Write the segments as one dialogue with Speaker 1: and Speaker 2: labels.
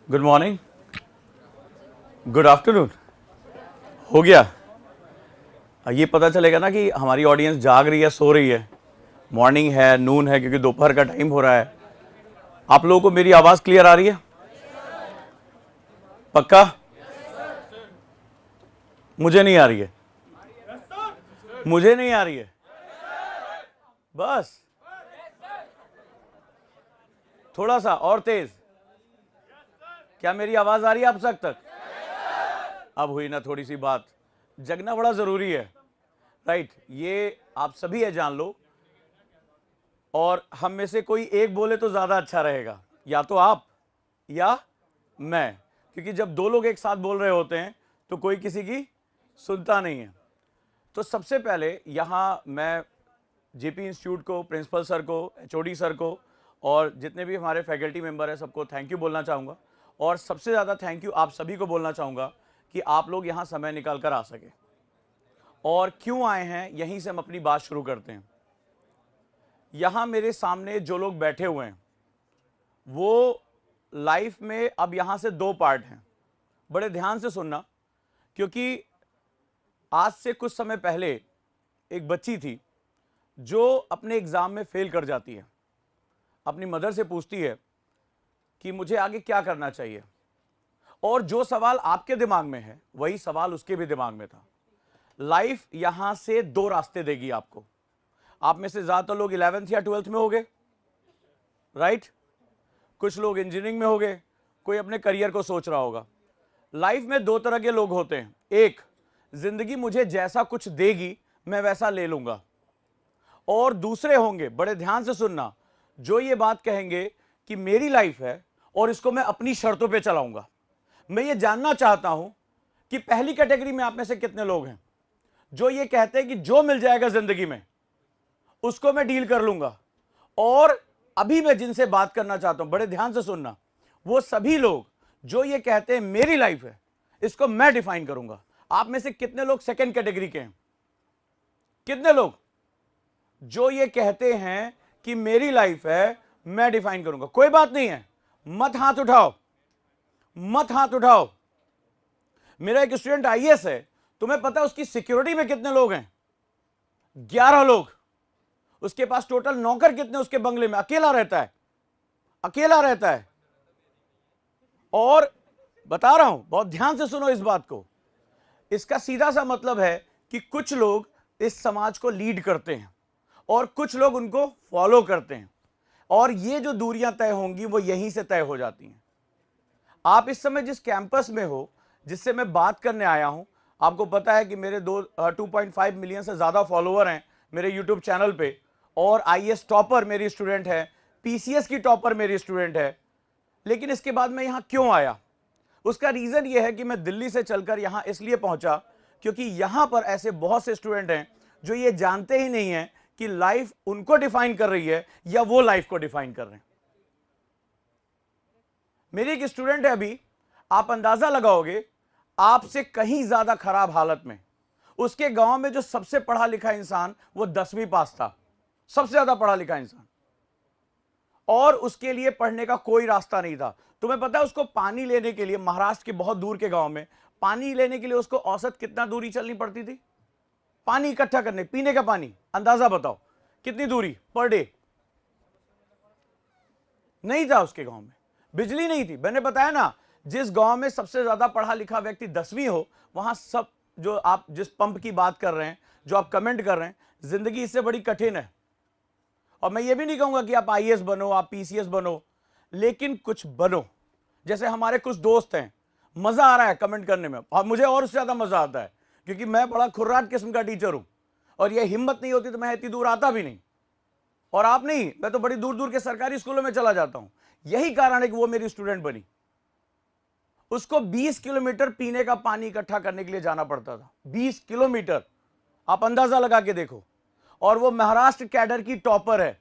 Speaker 1: Good morning, good afternoon. हो गया। ये पता चलेगा ना कि हमारी ऑडियंस जाग रही है, सो रही है, मॉर्निंग है, नून है, क्योंकि दोपहर का टाइम हो रहा है। आप लोगों को मेरी आवाज क्लियर आ रही है? पक्का? मुझे नहीं आ रही है। मुझे नहीं आ रही है। बस थोड़ा सा और तेज। क्या मेरी आवाज आ रही है आप तक? अब हुई ना थोड़ी सी बात। जगना बड़ा जरूरी है, राइट? ये आप सभी है, जान लो। और हम में से कोई एक बोले तो ज्यादा अच्छा रहेगा, या तो आप या मैं, क्योंकि जब दो लोग एक साथ बोल रहे होते हैं तो कोई किसी की सुनता नहीं है। तो सबसे पहले यहां मैं जेपी इंस्टीट्यूट को, प्रिंसिपल सर को, एचओडी सर को और जितने भी हमारे फैकल्टी मेंबर हैं सबको थैंक यू बोलना चाहूँगा। और सबसे ज़्यादा थैंक यू आप सभी को बोलना चाहूँगा कि आप लोग यहाँ समय निकाल कर आ सके। और क्यों आए हैं, यहीं से हम अपनी बात शुरू करते हैं। यहाँ मेरे सामने जो लोग बैठे हुए हैं वो लाइफ में अब यहाँ से दो पार्ट हैं। बड़े ध्यान से सुनना, क्योंकि आज से कुछ समय पहले एक बच्ची थी जो अपने एग्जाम में फेल कर जाती है। अपनी मदर से पूछती है कि मुझे आगे क्या करना चाहिए, और जो सवाल आपके दिमाग में है वही सवाल उसके भी दिमाग में था। लाइफ यहां से दो रास्ते देगी आपको। आप में से ज्यादातर लोग 11th या 12th में होंगे, राइट? कुछ लोग इंजीनियरिंग में होंगे, कोई अपने करियर को सोच रहा होगा। लाइफ में दो तरह के लोग होते हैं। एक, जिंदगी मुझे जैसा कुछ देगी मैं वैसा ले लूंगा। और दूसरे होंगे, बड़े ध्यान से सुनना, जो ये बात कहेंगे कि मेरी लाइफ है और इसको मैं अपनी शर्तों पे चलाऊंगा। मैं ये जानना चाहता हूं कि पहली कैटेगरी में आप में से कितने लोग हैं जो ये कहते हैं कि जो मिल जाएगा जिंदगी में उसको मैं डील कर लूंगा। और अभी मैं जिनसे बात करना चाहता हूं, बड़े ध्यान से सुनना, वो सभी लोग जो ये कहते हैं मेरी लाइफ है, इसको मैं डिफाइन करूंगा। आप में से कितने लोग सेकेंड कैटेगरी के हैं? कितने लोग जो ये कहते हैं कि मेरी लाइफ है, मैं डिफाइन करूंगा? कोई बात नहीं है, मत हाथ उठाओ, मत हाथ उठाओ। मेरा एक स्टूडेंट आईएएस है, तुम्हें पता है उसकी सिक्योरिटी में कितने लोग हैं? 11 लोग। उसके पास टोटल नौकर कितने उसके बंगले में? अकेला रहता है, अकेला रहता है। और बता रहा हूं, बहुत ध्यान से सुनो इस बात को। इसका सीधा सा मतलब है कि कुछ लोग इस समाज को लीड करते हैं और कुछ लोग उनको फॉलो करते हैं, और ये जो दूरियां तय होंगी वो यहीं से तय हो जाती हैं। आप इस समय जिस कैंपस में हो, जिससे मैं बात करने आया हूं, आपको पता है कि मेरे 2.5 मिलियन से ज्यादा फॉलोअर हैं मेरे यूट्यूब चैनल पे, और आईएएस टॉपर मेरी स्टूडेंट है, पीसीएस की टॉपर मेरी स्टूडेंट है। लेकिन इसके बाद मैं यहां क्यों आया? उसका रीजन यह है कि मैं दिल्ली से चलकर यहां इसलिए पहुंचा क्योंकि यहां पर ऐसे बहुत से स्टूडेंट हैं जो ये जानते ही नहीं है कि लाइफ उनको डिफाइन कर रही है या वो लाइफ को डिफाइन कर रहे हैं। मेरी एक स्टूडेंट है अभी, आप अंदाजा लगाओगे, आपसे कहीं ज्यादा खराब हालत में। उसके गांव में जो सबसे पढ़ा लिखा इंसान वो 10वीं पास था, सबसे ज्यादा पढ़ा लिखा इंसान, और उसके लिए पढ़ने का कोई रास्ता नहीं था। तुम्हें पता है उसको पानी लेने के लिए महाराष्ट्र के बहुत दूर के गांव में पानी लेने के लिए उसको औसत कितना दूरी चलनी पड़ती थी? पानी इकट्ठा करने, पीने का पानी, अंदाजा बताओ कितनी दूरी पर डे? नहीं था उसके गांव में, बिजली नहीं थी। मैंने बताया ना, जिस गांव में सबसे ज्यादा पढ़ा लिखा व्यक्ति 10वीं हो, वहां सब, जो आप जिस पंप की बात कर रहे हैं, जो आप कमेंट कर रहे हैं, जिंदगी इससे बड़ी कठिन है। और मैं ये भी नहीं कहूंगा कि आप आईएएस बनो, आप पीसीएस बनो, लेकिन कुछ बनो। जैसे हमारे कुछ दोस्त हैं, मजा आ रहा है कमेंट करने में, और मुझे और उससे ज्यादा मजा आता है क्योंकि मैं बड़ा खुर्राट किस्म का टीचर हूं, और ये हिम्मत नहीं होती तो मैं इतनी दूर आता भी नहीं। और आप नहीं, मैं तो बड़ी दूर दूर के सरकारी स्कूलों में चला जाता हूं। यही कारण है कि वो मेरी स्टूडेंट बनी। उसको 20 किलोमीटर पीने का पानी इकट्ठा करने के लिए जाना पड़ता था, 20 किलोमीटर, आप अंदाजा लगा के देखो। और वो महाराष्ट्र कैडर की टॉपर है,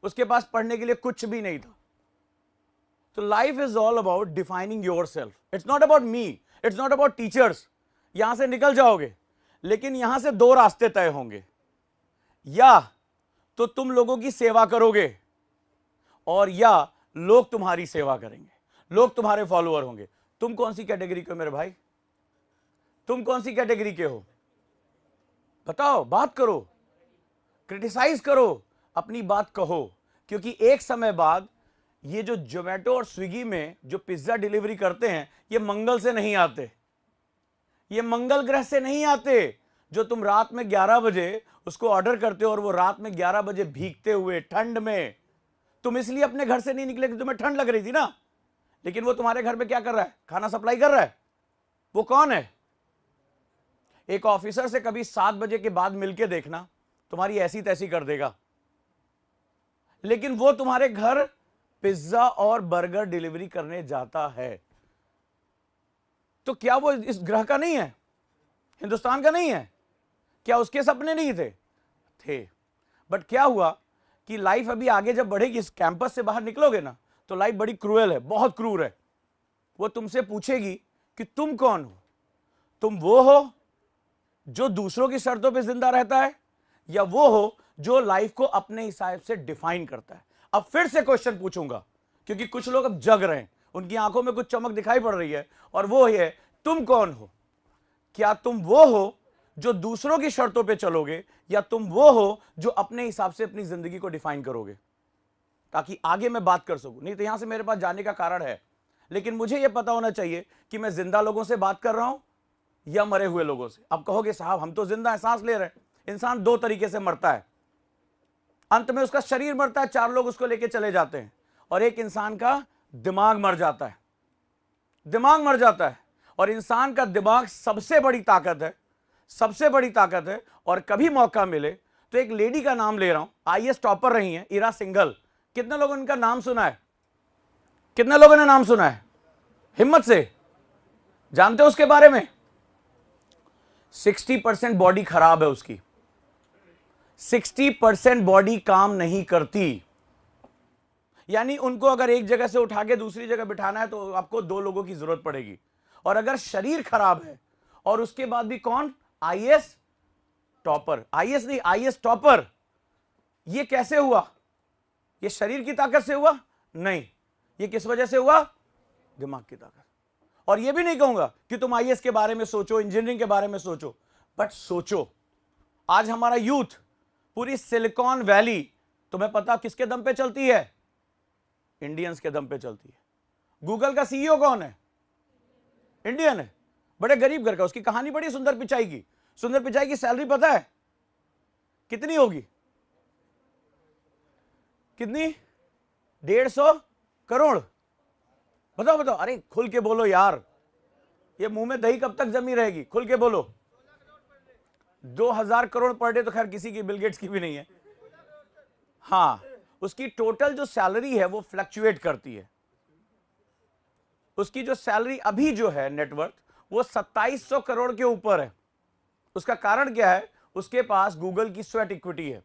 Speaker 1: उसके पास पढ़ने के लिए कुछ भी नहीं था। तो life is all about defining your self. It's not about me, it's not about teachers. यहां से निकल जाओगे, लेकिन यहां से दो रास्ते तय होंगे, या तो तुम लोगों की सेवा करोगे और या लोग तुम्हारी सेवा करेंगे। लोग तुम्हारे फॉलोअर होंगे। तुम कौन सी कैटेगरी के हो मेरे भाई? तुम कौन सी कैटेगरी के हो? बताओ, बात करो, क्रिटिसाइज करो, अपनी बात कहो। क्योंकि एक समय बाद ये जो जोमेटो और स्विगी में जो पिज्जा डिलीवरी करते हैं, ये मंगल से नहीं आते, ये मंगल ग्रह से नहीं आते। जो तुम रात में 11 बजे उसको ऑर्डर करते हो और वो रात में 11 बजे भीगते हुए ठंड में, तुम इसलिए अपने घर से नहीं निकले कि तुम्हें ठंड लग रही थी ना, लेकिन वो तुम्हारे घर पे क्या कर रहा है? खाना सप्लाई कर रहा है। वो कौन है? एक ऑफिसर से कभी 7 बजे के बाद मिलके देखना, तुम्हारी ऐसी तैसी कर देगा। लेकिन वो तुम्हारे घर पिज्जा और बर्गर डिलीवरी करने जाता है। तो क्या वो इस ग्रह का नहीं है? हिंदुस्तान का नहीं है? क्या उसके सपने नहीं थे? बट क्या हुआ कि लाइफ अभी आगे जब बढ़ेगी, इस कैंपस से बाहर निकलोगे ना, तो लाइफ बड़ी क्रूएल है, बहुत क्रूर है। वो तुमसे पूछेगी कि तुम कौन हो? तुम वो हो जो दूसरों की शर्तों पे जिंदा रहता है, या वो हो जो लाइफ को अपने हिसाब से डिफाइन करता है? अब फिर से क्वेश्चन पूछूंगा, क्योंकि कुछ लोग अब जग रहे हैं, उनकी आंखों में कुछ चमक दिखाई पड़ रही है, और वो है, तुम कौन हो? क्या तुम वो हो जो दूसरों की शर्तों पे चलोगे, या तुम वो हो जो अपने हिसाब से अपनी जिंदगी को डिफाइन करोगे? ताकि आगे मैं बात कर सकूं। नहीं तो यहां से मेरे पास जाने का कारण है, लेकिन मुझे यह पता होना चाहिए कि मैं जिंदा लोगों से बात कर रहा हूं या मरे हुए लोगों से। अब कहोगे साहब हम तो जिंदा है, सांस ले रहे हैं। इंसान दो तरीके से मरता है, अंत में उसका शरीर मरता है, 4 लोग उसको लेके चले जाते हैं, और एक इंसान का दिमाग मर जाता है। दिमाग मर जाता है, और इंसान का दिमाग सबसे बड़ी ताकत है, सबसे बड़ी ताकत है। और कभी मौका मिले तो एक लेडी का नाम ले रहा हूं, आईएएस टॉपर रही हैं, इरा सिंघल। कितने लोगों ने इनका नाम सुना है? कितने लोगों ने नाम सुना है? हिम्मत से जानते हो उसके बारे में? 60% बॉडी खराब है उसकी, 60% बॉडी काम नहीं करती। यानी उनको अगर एक जगह से उठा के दूसरी जगह बिठाना है तो आपको 2 लोगों की जरूरत पड़ेगी। और अगर शरीर खराब है, और उसके बाद भी कौन? IAS topper. आईएएस नहीं, आईएएस टॉपर। ये कैसे हुआ? ये शरीर की ताकत से हुआ? नहीं। ये किस वजह से हुआ? दिमाग की ताकत। और ये भी नहीं कहूंगा कि तुम आईएएस के बारे में सोचो, इंजीनियरिंग के बारे में सोचो, बट सोचो, आज हमारा यूथ, पूरी सिलिकॉन वैली, तुम्हें पता किसके दम पे चलती है? इंडियंस के दम पे चलती है। गूगल का सीईओ कौन है? इंडियन है, बड़े गरीब घर का। उसकी कहानी बड़ी सुंदर पिचाई की। सुंदर पिचाई की सैलरी पता है कितनी होगी? कितनी? 150 करोड़। बताओ बताओ, अरे खुल के बोलो यार, ये मुंह में दही कब तक जमी रहेगी? खुल के बोलो। 2000 करोड़ पर डे तो खैर किसी की, बिल गेट्स की भी नहीं है। हाँ, उसकी टोटल जो सैलरी है वो फ्लक्चुएट करती है। उसकी जो सैलरी अभी जो है नेटवर्थ, वो 2700 करोड़ के ऊपर है। उसका कारण क्या है? उसके पास गूगल की स्वेट इक्विटी है।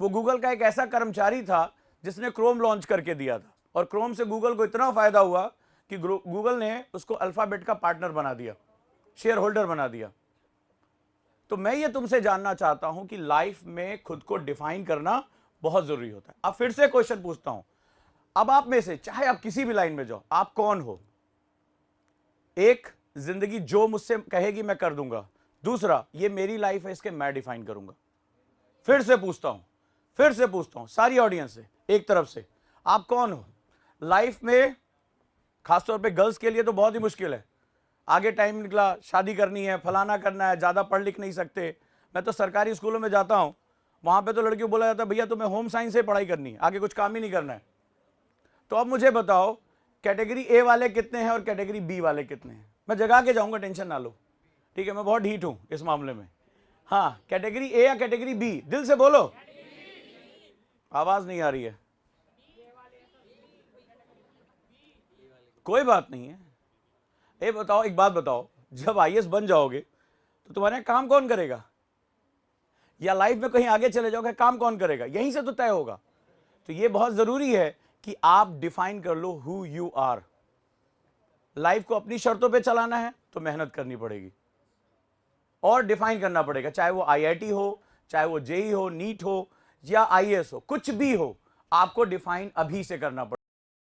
Speaker 1: वो गूगल का एक ऐसा कर्मचारी था जिसने क्रोम लॉन्च करके दिया था, और क्रोम से गूगल को इतना फायदा हुआ कि गूगल ने उसको अल्फाबेट का पार्टनर बना दिया, शेयर होल्डर बना दिया। तो मैं ये तुमसे जानना चाहता हूं कि लाइफ में खुद को डिफाइन करना बहुत जरूरी होता है। अब फिर से क्वेश्चन पूछता हूं, अब आप में से चाहे आप किसी भी लाइन में जाओ, आप कौन हो? एक, जिंदगी जो मुझसे कहेगी मैं कर दूंगा। दूसरा, ये मेरी लाइफ है, इसके मैं डिफाइन करूंगा। फिर से पूछता हूं सारी ऑडियंस से, एक तरफ से, आप कौन हो? लाइफ में खासतौर पे गर्ल्स के लिए तो बहुत ही मुश्किल है। आगे टाइम निकला, शादी करनी है, फलाना करना है, ज्यादा पढ़ लिख नहीं सकते। मैं तो सरकारी स्कूलों में जाता हूं, वहां पे तो लड़कियों को बोला जाता है भैया तुम्हें होम साइंस से पढ़ाई करनी है, आगे कुछ काम ही नहीं करना है। तो अब मुझे बताओ, कैटेगरी ए वाले कितने हैं और कैटेगरी बी वाले कितने हैं? मैं जगा के जाऊंगा, टेंशन ना लो, ठीक है? मैं बहुत ढीठ हूं इस मामले में। हाँ, कैटेगरी ए या कैटेगरी बी? दिल से बोलो। आवाज नहीं आ रही है। कोई बात नहीं है। ए बताओ, एक बात बताओ, जब आईएएस बन जाओगे तो तुम्हारे यहाँ काम कौन करेगा? या लाइफ में कहीं आगे चले जाओगे, काम कौन करेगा? यहीं से तो तय होगा। तो ये बहुत जरूरी है कि आप डिफाइन कर लो हु यू आर। लाइफ को अपनी शर्तों पे चलाना है तो मेहनत करनी पड़ेगी और डिफाइन करना पड़ेगा, चाहे वो आईआईटी हो, चाहे वो जेई हो, नीट हो, या आईएएस हो, कुछ भी हो, आपको डिफाइन अभी से करना पड़ेगा।